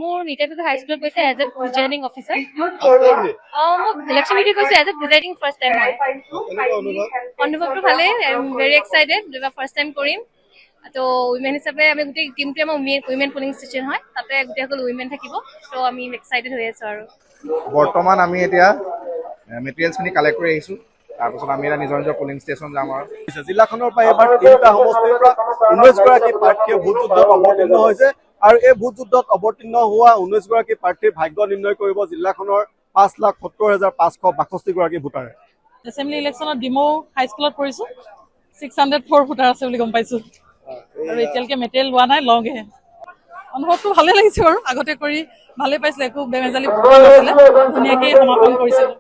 মোৰ নিতাইটো হাইস্কুলত গৈছে এজ এ প্ৰিজাইডিং অফিচাৰ। মোক ইলেকশ্যন ডিউটি কৈছে as a presiding first time হয়। অনুভৱটো ভালেই, I am very excited, first time কৰিম। তো উইমেন হিচাপে আমি গোটেই টিমটোৱে আমাৰ উইমেন পুলিং ষ্টেচন হয়, তাতে গোটেইসকল উইমেন থাকিব। তো আমি এক্সাইটেড হৈ আছো। আৰু বৰ্তমান আমি এতিয়া মেটেৰিয়েলছখিনি কালেক্ট কৰি আহিছোঁ। তাৰপিছত আমি এটা নিজৰ নিজৰ পলিং ষ্টেচন যাম। আৰু জিলাখনৰ পৰা এইবাৰ 3টা সমষ্টিৰ পৰা 19 গৰাকী প্ৰাৰ্থীয়ে ভোট যুদ্ধত অৱতীৰ্ণ হৈছে আৰু এই ভোট যুদ্ধত অৱতীৰ্ণ হোৱা 19 গৰাকী প্ৰাৰ্থীৰ ভাগ্য নিৰ্ণয় কৰিব জিলাখনৰ 5,70,562 গৰাকী ভোটাৰে। এছেম্বলি ইলেকশ্যনত ডিমৌ হাইস্কুলত পৰিছো, 604 ভোটাৰ আছে বুলি গম পাইছো আৰু এতিয়ালৈকে মেটেৰিয়েল লোৱা নাই, লওঁগৈহে। অনুভৱটো ভালে লাগিছে বাৰু, আগতে কৰি ভালে পাইছিলে, একো বেমেজালি নাছিলে, ধুনীয়াকৈ সমাপন কৰিছিলোঁ।